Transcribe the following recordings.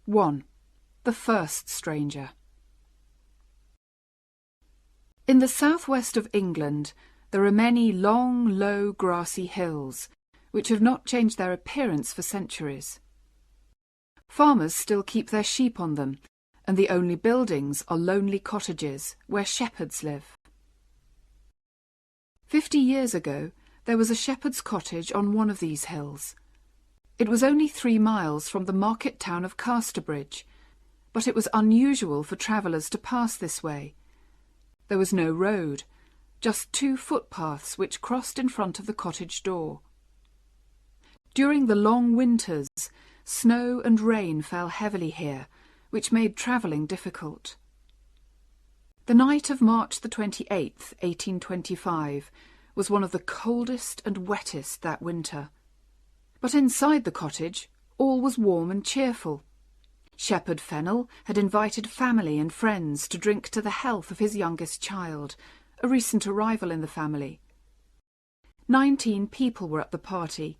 1. The First Stranger. In the southwest of England there are many long, low, grassy hills, which have not changed their appearance for centuries. Farmers still keep their sheep on them, and the only buildings are lonely cottages where shepherds live. 50 years ago there was a shepherd's cottage on one of these hills. It was only 3 miles from the market town of Casterbridge, but it was unusual for travellers to pass this way. There was no road, just 2 footpaths which crossed in front of the cottage door. During the long winters, snow and rain fell heavily here, which made travelling difficult. The night of March the 28th, 1825, was one of the coldest and wettest that winter. But inside the cottage, all was warm and cheerful. Shepherd Fennel had invited family and friends to drink to the health of his youngest child, a recent arrival in the family. 19 people were at the party,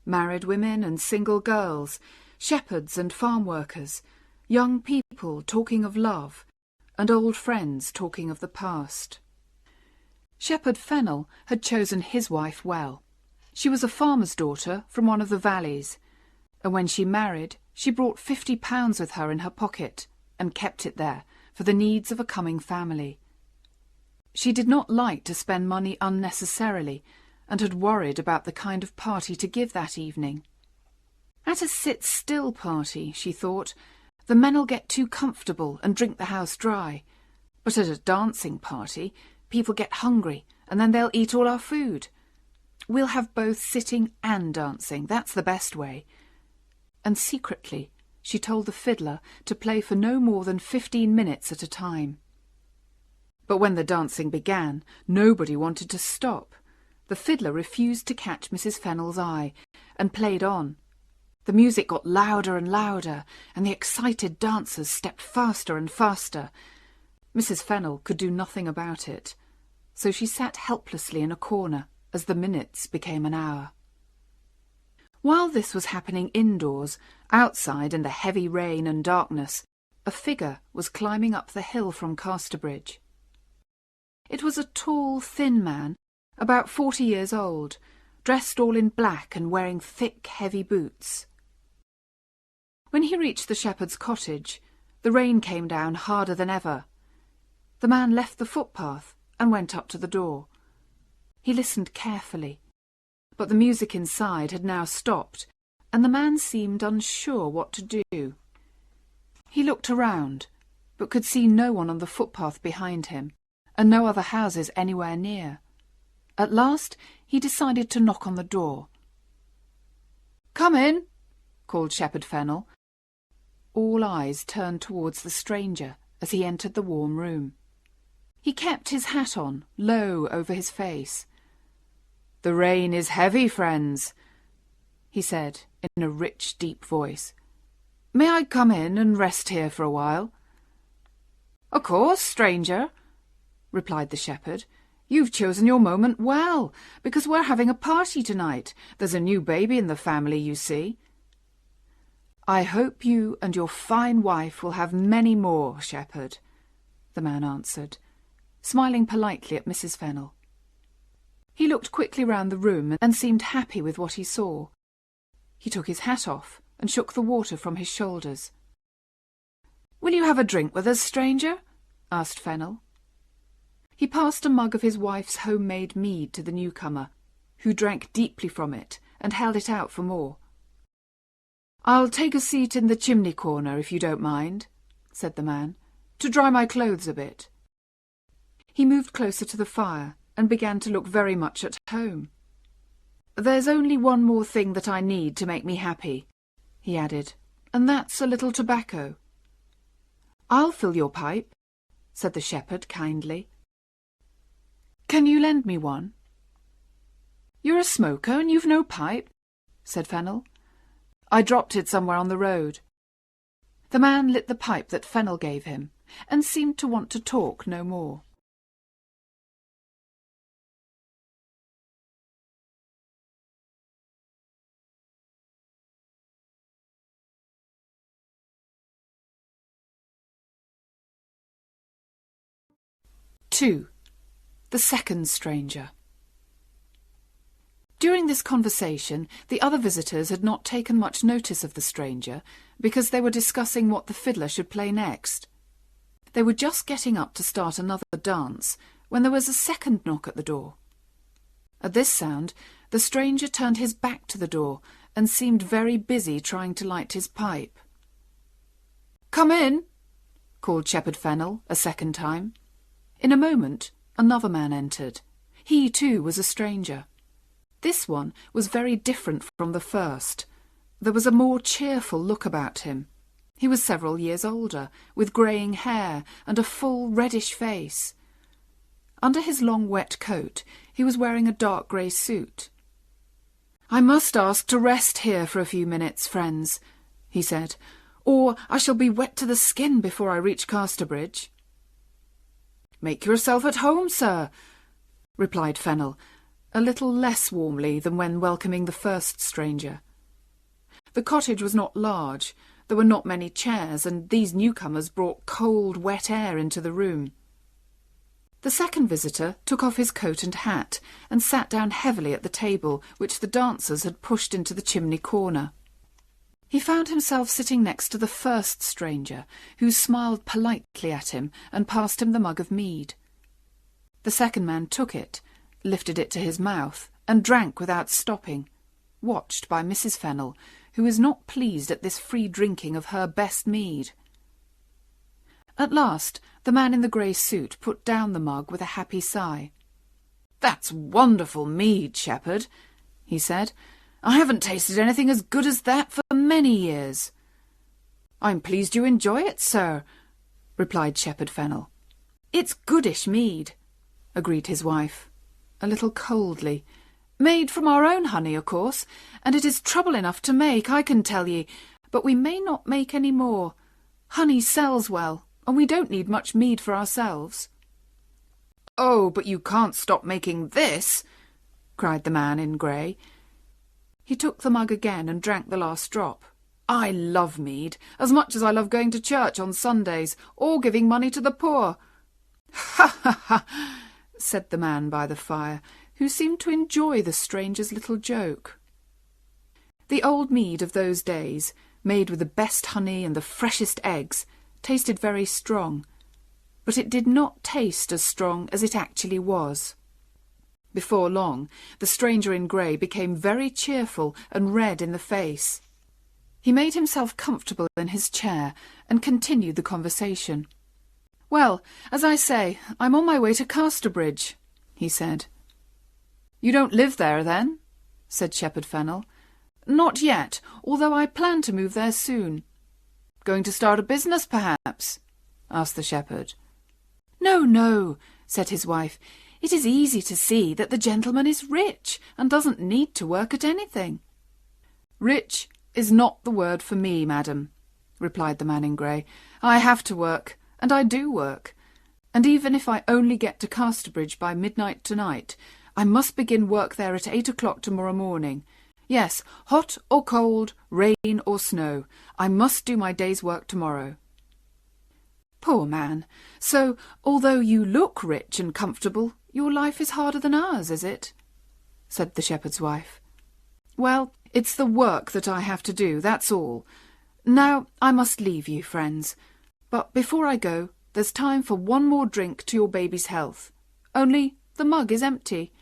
married women and single girls, shepherds and farm workers, young people talking of love, and old friends talking of the past. Shepherd Fennel had chosen his wife well. She was a farmer's daughter from one of the valleys, and when she married, she brought £50 with her in her pocket and kept it there for the needs of a coming family. She did not like to spend money unnecessarily and had worried about the kind of party to give that evening. At a sit-still party, she thought, the men'll get too comfortable and drink the house dry. But at a dancing party, people get hungry and then they'll eat all our food. We'll have both sitting and dancing, that's the best way. And secretly, she told the fiddler to play for no more than 15 minutes at a time. But when the dancing began, nobody wanted to stop. The fiddler refused to catch Mrs. Fennel's eye, and played on. The music got louder and louder, and the excited dancers stepped faster and faster. Mrs. Fennel could do nothing about it, so she sat helplessly in a corner as the minutes became an hour. While this was happening indoors, outside in the heavy rain and darkness, a figure was climbing up the hill from Casterbridge. It was a tall, thin man, about 40 years old, dressed all in black and wearing thick, heavy boots. When he reached the shepherd's cottage, the rain came down harder than ever. The man left the footpath and went up to the door. He listened carefully, but the music inside had now stopped, and the man seemed unsure what to do. He looked around, but could see no one on the footpath behind him, and no other houses anywhere near. At last he decided to knock on the door. "Come in," called Shepherd Fennel. All eyes turned towards the stranger as he entered the warm room. He kept his hat on, low over his face. "The rain is heavy, friends," he said in a rich, deep voice. "May I come in and rest here for a while?" "Of course, stranger," replied the shepherd. "You've chosen your moment well, because we're having a party tonight. There's a new baby in the family, you see." "I hope you and your fine wife will have many more, shepherd," the man answered, smiling politely at Mrs. Fennel. He looked quickly round the room and seemed happy with what he saw. He took his hat off and shook the water from his shoulders. "Will you have a drink with us, stranger?" asked Fennel. He passed a mug of his wife's homemade mead to the newcomer, who drank deeply from it and held it out for more. "I'll take a seat in the chimney corner, if you don't mind," said the man, "to dry my clothes a bit." He moved closer to the fire and began to look very much at home. "There's only one more thing that I need to make me happy," he added, "and that's a little tobacco." "I'll fill your pipe," said the shepherd kindly. "Can you lend me one?" "You're a smoker and you've no pipe?" said Fennel. "I dropped it somewhere on the road." The man lit the pipe that Fennel gave him, and seemed to want to talk no more. 2. The second stranger. During this conversation, the other visitors had not taken much notice of the stranger, because they were discussing what the fiddler should play next. They were just getting up to start another dance, when there was a second knock at the door. At this sound, the stranger turned his back to the door and seemed very busy trying to light his pipe. "Come in," called Shepherd Fennel a second time. In a moment, another man entered. He, too, was a stranger. This one was very different from the first. There was a more cheerful look about him. He was several years older, with greying hair and a full reddish face. Under his long wet coat, he was wearing a dark grey suit. "I must ask to rest here for a few minutes, friends," he said, "or I shall be wet to the skin before I reach Casterbridge." "Make yourself at home, sir," replied Fennel, a little less warmly than when welcoming the first stranger. The cottage was not large, there were not many chairs, and these newcomers brought cold, wet air into the room. The second visitor took off his coat and hat and sat down heavily at the table which the dancers had pushed into the chimney corner. He found himself sitting next to the first stranger, who smiled politely at him and passed him the mug of mead. The second man took it, lifted it to his mouth, and drank without stopping, watched by Mrs. Fennel, who was not pleased at this free drinking of her best mead. At last, the man in the grey suit put down the mug with a happy sigh. "That's wonderful mead, Shepherd," he said. "I haven't tasted anything as good as that for many years." "I'm pleased you enjoy it, sir," replied Shepherd Fennel. "It's goodish mead," agreed his wife, a little coldly. "Made from our own honey, of course, and it is trouble enough to make, I can tell ye, but we may not make any more. Honey sells well, and we don't need much mead for ourselves." "Oh, but you can't stop making this," cried the man in grey. He took the mug again and drank the last drop. "I love mead, as much as I love going to church on Sundays, or giving money to the poor." "Ha, ha, ha," said the man by the fire, who seemed to enjoy the stranger's little joke. The old mead of those days, made with the best honey and the freshest eggs, tasted very strong, but it did not taste as strong as it actually was. Before long, the stranger in grey became very cheerful and red in the face. He made himself comfortable in his chair and continued the conversation. "Well, as I say, I'm on my way to Casterbridge," he said. "You don't live there, then?" said Shepherd Fennel. "Not yet, although I plan to move there soon." "Going to start a business, perhaps?" asked the shepherd. "No, no," said his wife. "It is easy to see that the gentleman is rich and doesn't need to work at anything." "Rich is not the word for me, madam," replied the man in grey. "I have to work, and I do work. And even if I only get to Casterbridge by midnight tonight, I must begin work there at 8 o'clock tomorrow morning. Yes, hot or cold, rain or snow, I must do my day's work tomorrow." "Poor man! So, although you look rich and comfortable, your life is harder than ours, is it?" said the shepherd's wife. "Well, it's the work that I have to do, that's all. Now I must leave you, friends. But before I go, there's time for one more drink to your baby's health. Only the mug is empty."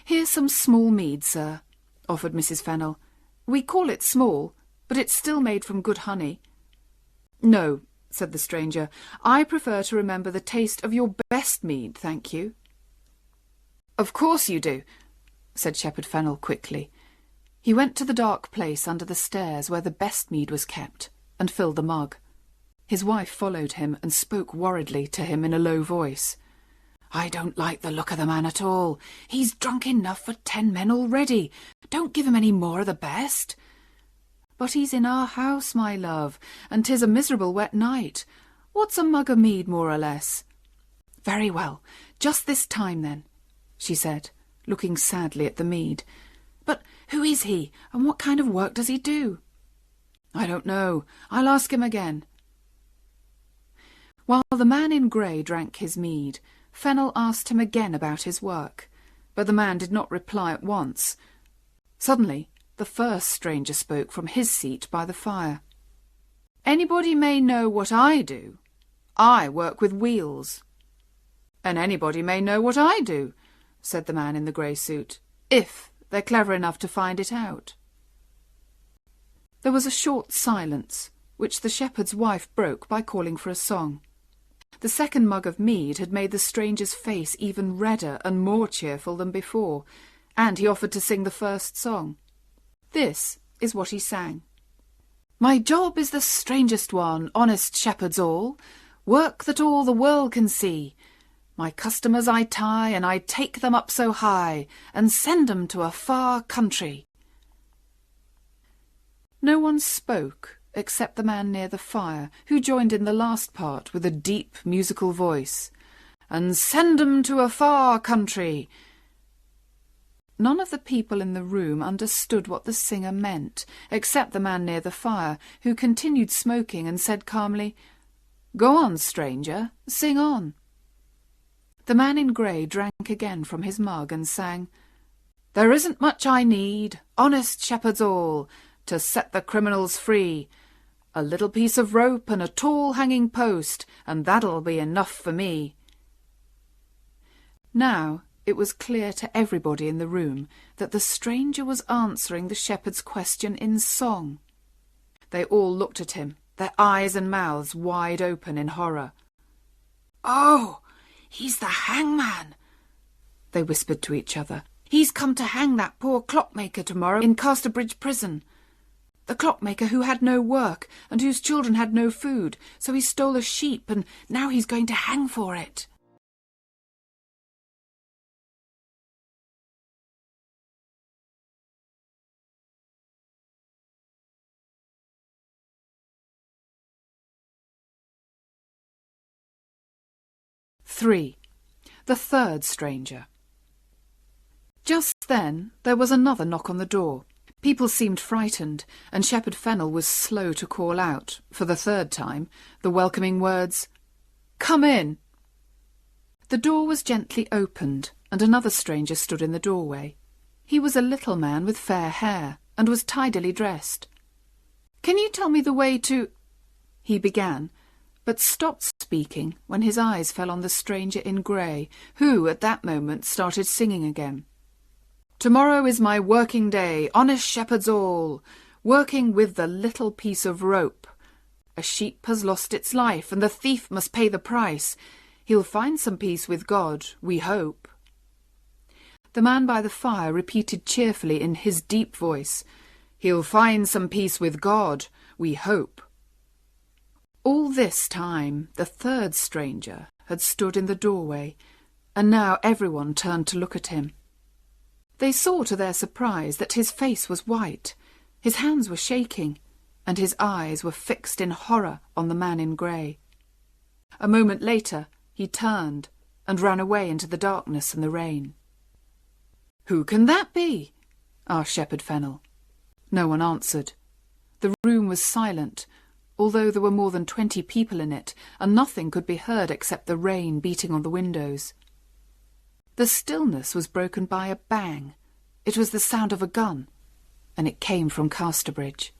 "Here's some small mead, sir," offered Mrs. Fennel. "We call it small, but it's still made from good honey." "No," said the stranger. "I prefer to remember the taste of your best mead, thank you." "Of course you do," said Shepherd Fennel quickly. He went to the dark place under the stairs where the best mead was kept, and filled the mug. His wife followed him and spoke worriedly to him in a low voice. "I don't like the look of the man at all. He's drunk enough for 10 men already. Don't give him any more of the best." "But he's in our house, my love, and 'tis a miserable wet night. What's a mug of mead, more or less?" "Very well, just this time then," she said, looking sadly at the mead. "But who is he, and what kind of work does he do?" "I don't know. I'll ask him again." While the man in grey drank his mead, Fennel asked him again about his work, but the man did not reply at once. Suddenly, the first stranger spoke from his seat by the fire. "Anybody may know what I do. I work with wheels." "And anybody may know what I do," said the man in the grey suit, "if they're clever enough to find it out." There was a short silence, which the shepherd's wife broke by calling for a song. The second mug of mead had made the stranger's face even redder and more cheerful than before, and he offered to sing the first song. This is what he sang. "My job is the strangest one, honest shepherds all, work that all the world can see. My customers I tie, and I take them up so high, and send 'em to a far country." No one spoke except the man near the fire, who joined in the last part with a deep musical voice. "And send 'em to a far country." None of the people in the room understood what the singer meant, except the man near the fire, who continued smoking and said calmly, "Go on, stranger, sing on." The man in grey drank again from his mug and sang, "There isn't much I need, honest shepherds all, to set the criminals free. A little piece of rope and a tall hanging post, and that'll be enough for me." Now it was clear to everybody in the room that the stranger was answering the shepherd's question in song. They all looked at him, their eyes and mouths wide open in horror. "Oh, he's the hangman," they whispered to each other. "He's come to hang that poor clockmaker tomorrow in Casterbridge prison. The clockmaker who had no work and whose children had no food, so he stole a sheep and now he's going to hang for it." (3) The third stranger. Just then there was another knock on the door. People seemed frightened, and Shepherd Fennel was slow to call out, for the third time, the welcoming words, "Come in." The door was gently opened, and another stranger stood in the doorway. He was a little man with fair hair, and was tidily dressed. "Can you tell me the way to—" he began, but stopped speaking when his eyes fell on the stranger in grey, who, at that moment, started singing again. "Tomorrow is my working day, honest shepherds all, working with the little piece of rope. A sheep has lost its life, and the thief must pay the price. He'll find some peace with God, we hope." The man by the fire repeated cheerfully in his deep voice, "He'll find some peace with God, we hope." All this time the third stranger had stood in the doorway, and now everyone turned to look at him. They saw to their surprise that his face was white, his hands were shaking, and his eyes were fixed in horror on the man in grey. A moment later he turned and ran away into the darkness and the rain. "Who can that be?" asked Shepherd Fennel. No one answered. The room was silent, although there were more than 20 people in it, and nothing could be heard except the rain beating on the windows. The stillness was broken by a bang. It was the sound of a gun, and it came from Casterbridge.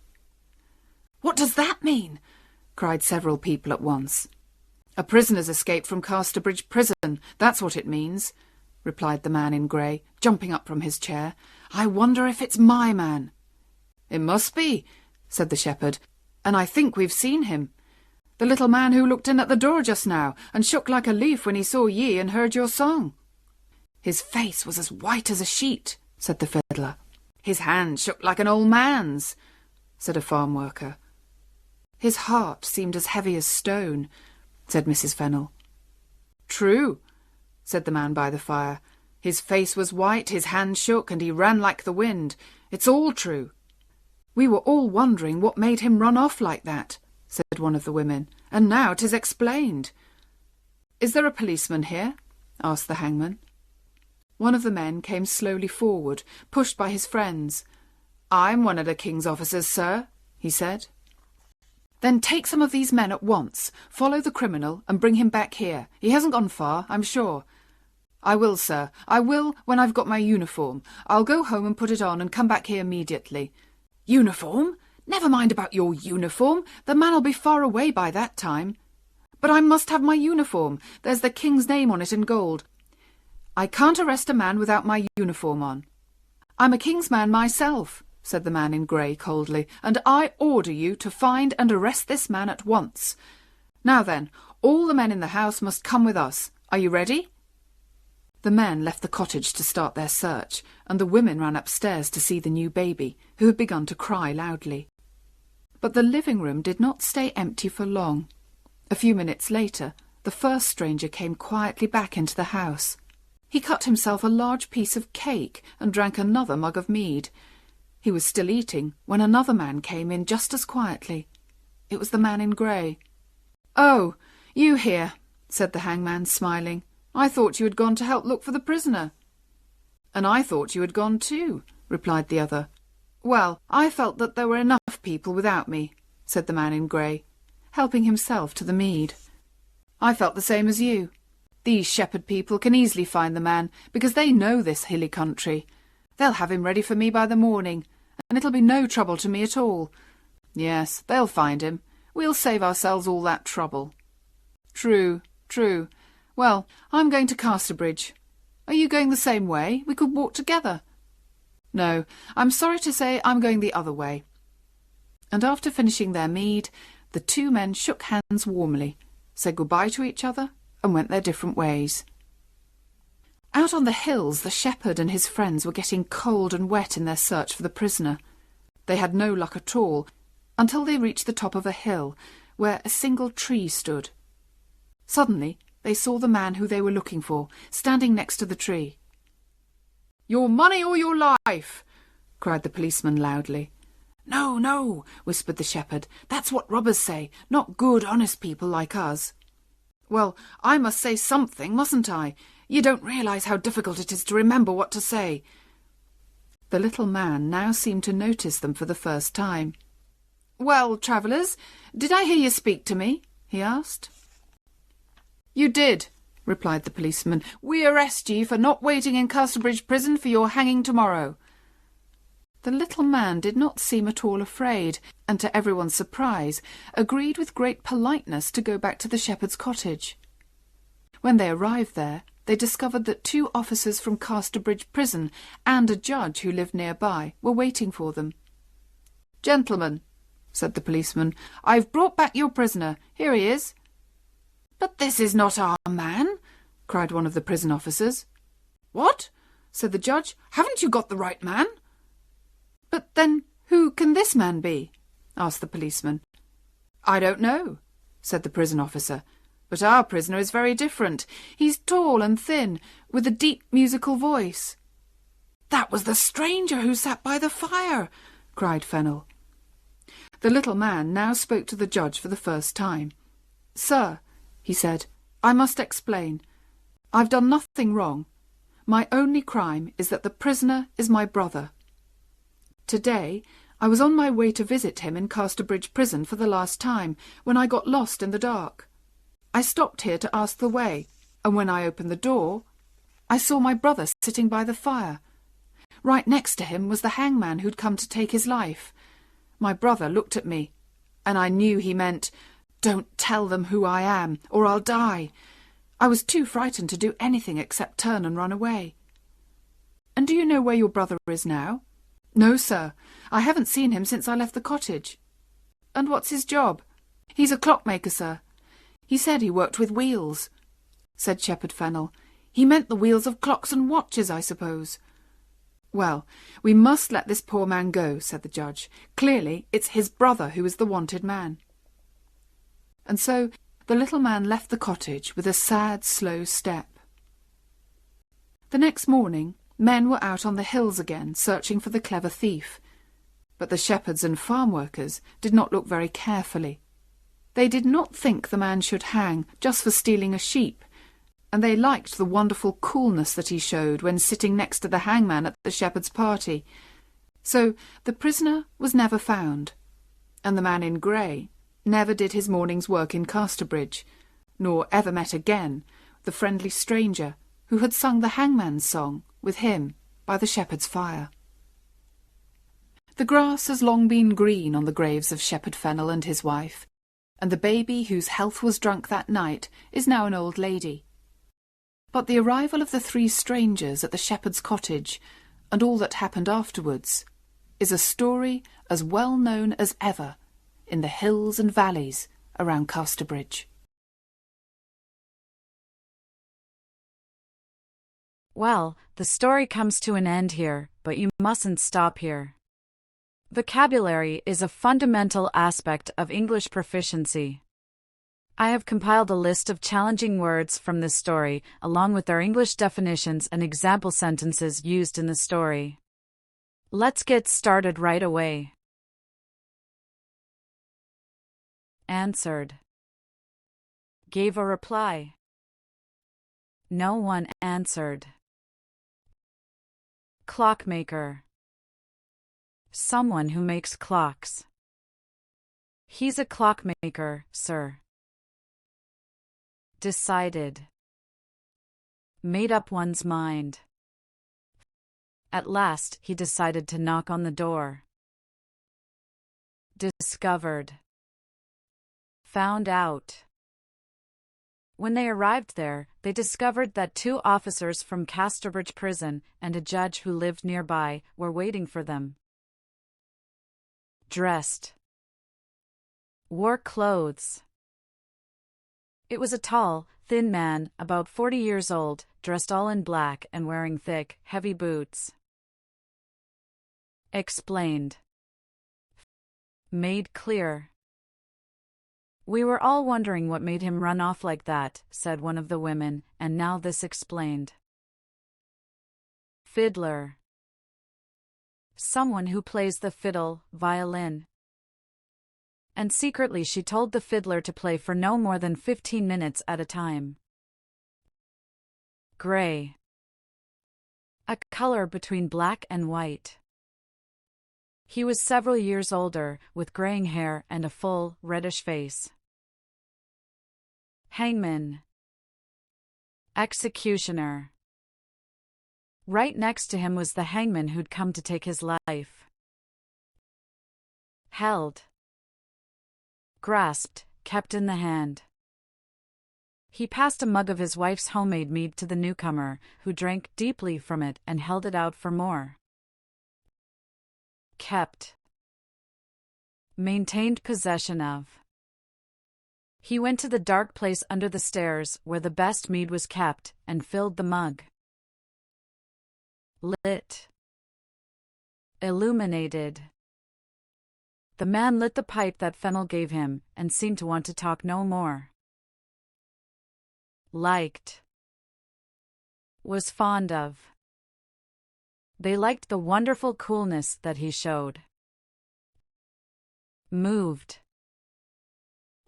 "What does that mean?" cried several people at once. "A prisoner's escaped from Casterbridge prison, that's what it means," replied the man in grey, jumping up from his chair. "I wonder if it's my man." "It must be," said the shepherd, "and I think we've seen him. The little man who looked in at the door just now, and shook like a leaf when he saw ye and heard your song." "His face was as white as a sheet," said the fiddler. "His hand shook like an old man's," said a farm worker. "His heart seemed as heavy as stone," said Mrs. Fennel. "True," said the man by the fire. "His face was white, his hand shook, and he ran like the wind. It's all true." "We were all wondering what made him run off like that," said one of the women, "and now 'tis explained." "Is there a policeman here?" asked the hangman. One of the men came slowly forward, pushed by his friends. "I'm one of the king's officers, sir," he said. Then take some of these men at once, follow the criminal and bring him back here. He hasn't gone far, I'm sure. I will, sir. I will when I've got my uniform. I'll go home and put it on and come back here immediately. Uniform? Never mind about your uniform. The man'll be far away by that time. But I must have my uniform. There's the King's name on it in gold. I can't arrest a man without my uniform on. I'm a King's man myself, said the man in grey coldly, and I order you to find and arrest this man at once. Now then, all the men in the house must come with us. Are you ready? The men left the cottage to start their search, and the women ran upstairs to see the new baby, who had begun to cry loudly. But the living room did not stay empty for long. A few minutes later, the first stranger came quietly back into the house. He cut himself a large piece of cake and drank another mug of mead. He was still eating when another man came in just as quietly. It was the man in grey. "Oh, you here," said the hangman, smiling. "I thought you had gone to help look for the prisoner." "And I thought you had gone too," replied the other. "Well, I felt that there were enough people without me," said the man in grey, helping himself to the mead. "I felt the same as you. These shepherd people can easily find the man, because they know this hilly country. They'll have him ready for me by the morning, and it'll be no trouble to me at all. Yes, they'll find him. We'll save ourselves all that trouble." "True, true. Well, I'm going to Casterbridge. Are you going the same way? We could walk together." "No, I'm sorry to say I'm going the other way." And after finishing their mead, the two men shook hands warmly, said goodbye to each other, and went their different ways. Out on the hills, the shepherd and his friends were getting cold and wet in their search for the prisoner. They had no luck at all, until they reached the top of a hill, where a single tree stood. Suddenly, they saw the man who they were looking for, standing next to the tree. "Your money or your life!" cried the policeman loudly. "No, no," whispered the shepherd. "That's what robbers say, not good, honest people like us." "Well, I must say something, mustn't I? You don't realise how difficult it is to remember what to say." The little man now seemed to notice them for the first time. "Well, travellers, did I hear you speak to me?" he asked. "You did," replied the policeman. "We arrest ye for not waiting in Casterbridge prison for your hanging tomorrow." The little man did not seem at all afraid, and to everyone's surprise, agreed with great politeness to go back to the shepherd's cottage. When they arrived there, they discovered that 2 officers from Casterbridge prison and a judge who lived nearby were waiting for them. "Gentlemen," said the policeman, "I've brought back your prisoner. Here he is." "But this is not our man," cried one of the prison officers. "What?" said the judge. "Haven't you got the right man?" "But then who can this man be?" asked the policeman. "I don't know," said the prison officer, "but our prisoner is very different. He's tall and thin, with a deep musical voice." "That was the stranger who sat by the fire," cried Fennel. The little man now spoke to the judge for the first time. "Sir," he said, "I must explain. I've done nothing wrong. My only crime is that the prisoner is my brother. Today I was on my way to visit him in Casterbridge prison for the last time, when I got lost in the dark. I stopped here to ask the way, and when I opened the door, I saw my brother sitting by the fire. Right next to him was the hangman who'd come to take his life. My brother looked at me, and I knew he meant, 'Don't tell them who I am, or I'll die.' I was too frightened to do anything except turn and run away." "And do you know where your brother is now?" "No, sir. I haven't seen him since I left the cottage." "And what's his job?" "He's a clockmaker, sir." "He said he worked with wheels," said Shepherd Fennel. "He meant the wheels of clocks and watches, I suppose." "Well, we must let this poor man go," said the judge. "Clearly it's his brother who is the wanted man." And so the little man left the cottage with a sad, slow step. The next morning, men were out on the hills again, searching for the clever thief. But the shepherds and farm workers did not look very carefully. They did not think the man should hang just for stealing a sheep, and they liked the wonderful coolness that he showed when sitting next to the hangman at the shepherd's party. So the prisoner was never found, and the man in grey never did his morning's work in Casterbridge, nor ever met again the friendly stranger who had sung the hangman's song with him by the shepherd's fire. The grass has long been green on the graves of Shepherd Fennel and his wife, and the baby whose health was drunk that night is now an old lady. But the arrival of the three strangers at the shepherd's cottage, and all that happened afterwards, is a story as well known as ever in the hills and valleys around Casterbridge. Well, the story comes to an end here, but you mustn't stop here. Vocabulary is a fundamental aspect of English proficiency. I have compiled a list of challenging words from this story, along with their English definitions and example sentences used in the story. Let's get started right away. Answered. Gave a reply. No one answered. Clockmaker. Someone who makes clocks. He's a clockmaker, sir. Decided. Made up one's mind. At last, he decided to knock on the door. Discovered. Found out. When they arrived there, they discovered that 2 officers from Casterbridge prison and a judge who lived nearby were waiting for them. Dressed. Wore clothes. It was a tall, thin man, about 40 years old, dressed all in black and wearing thick, heavy boots. Explained. Made clear. We were all wondering what made him run off like that, said one of the women, and now this explained. Fiddler. Someone who plays the fiddle, violin. And secretly she told the fiddler to play for no more than 15 minutes at a time. Gray. A color between black and white. He was several years older, with graying hair and a full, reddish face. Hangman. Executioner. Right next to him was the hangman who'd come to take his life. Held. Grasped, kept in the hand. He passed a mug of his wife's homemade mead to the newcomer, who drank deeply from it and held it out for more. Kept. Maintained possession of. He went to the dark place under the stairs where the best mead was kept and filled the mug. Lit. Illuminated. The man lit the pipe that Fennel gave him and seemed to want to talk no more. Liked. Was fond of. They liked the wonderful coolness that he showed. Moved.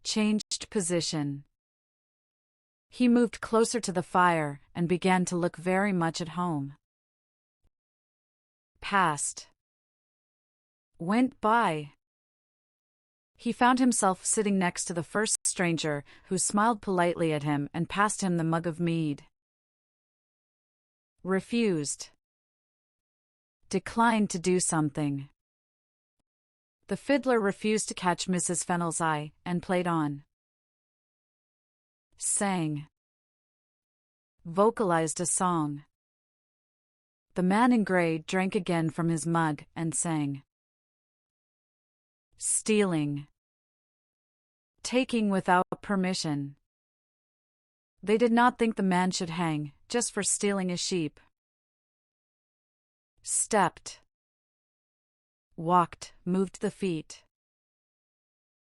Changed position. He moved closer to the fire and began to look very much at home. Passed. Went by. He found himself sitting next to the first stranger, who smiled politely at him and passed him the mug of mead. Refused. Declined to do something. The fiddler refused to catch Mrs. Fennel's eye and played on. Sang. Vocalized a song. The man in grey drank again from his mug and sang. Stealing. Taking without permission. They did not think the man should hang, just for stealing a sheep. Stepped. Walked, moved the feet.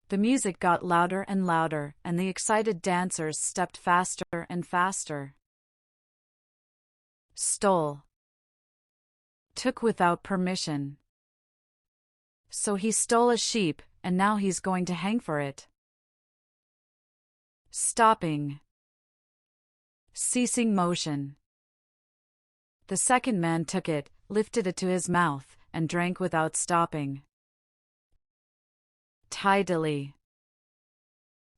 The music got louder and louder, and the excited dancers stepped faster and faster. Stole. Took without permission. So he stole a sheep, and now he's going to hang for it. Stopping. Ceasing motion. The second man took it, lifted it to his mouth, and drank without stopping. Tidily.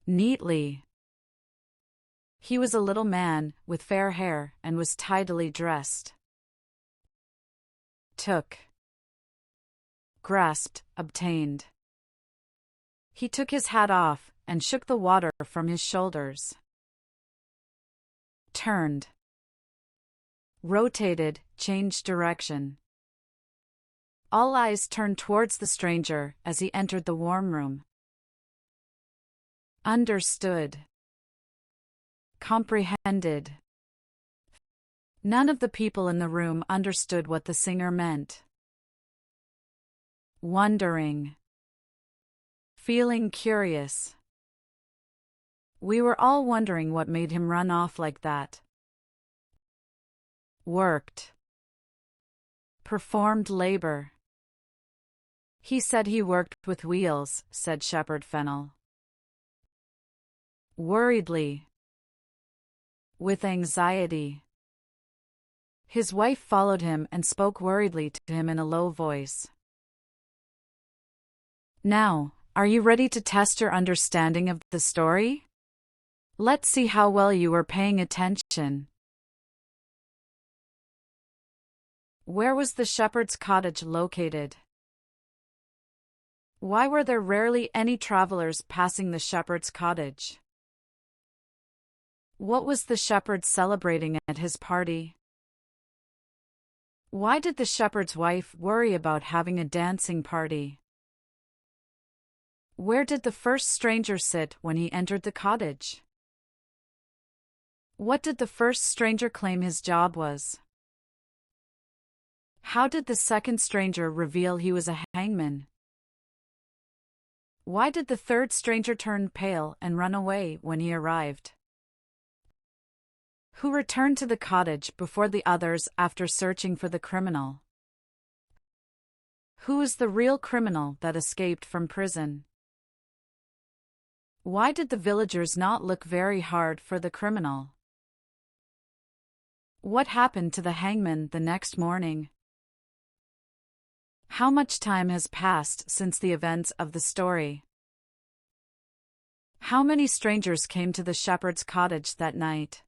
neatly. He was a little man, with fair hair, and was tidily dressed. Took. Grasped, obtained. He took his hat off, and shook the water from his shoulders. Turned. Rotated, changed direction. All eyes turned towards the stranger as he entered the warm room. Understood. Comprehended. None of the people in the room understood what the singer meant. Wondering. Feeling curious. We were all wondering what made him run off like that. Worked. Performed labor. He said he worked with wheels, said Shepherd Fennel. Worriedly. With anxiety. His wife followed him and spoke worriedly to him in a low voice. Now, are you ready to test your understanding of the story? Let's see how well you were paying attention. Where was the shepherd's cottage located? Why were there rarely any travelers passing the shepherd's cottage? What was the shepherd celebrating at his party? Why did the shepherd's wife worry about having a dancing party? Where did the first stranger sit when he entered the cottage? What did the first stranger claim his job was? How did the second stranger reveal he was a hangman? Why did the third stranger turn pale and run away when he arrived? Who returned to the cottage before the others after searching for the criminal? Who is the real criminal that escaped from prison? Why did the villagers not look very hard for the criminal? What happened to the hangman the next morning? How much time has passed since the events of the story? How many strangers came to the shepherd's cottage that night?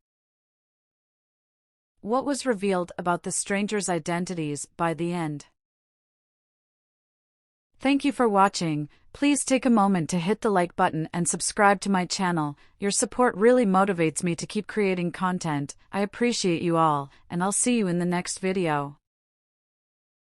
What was revealed about the strangers' identities by the end? Thank you for watching. Please take a moment to hit the like button and subscribe to my channel. Your support really motivates me to keep creating content. I appreciate you all, and I'll see you in the next video.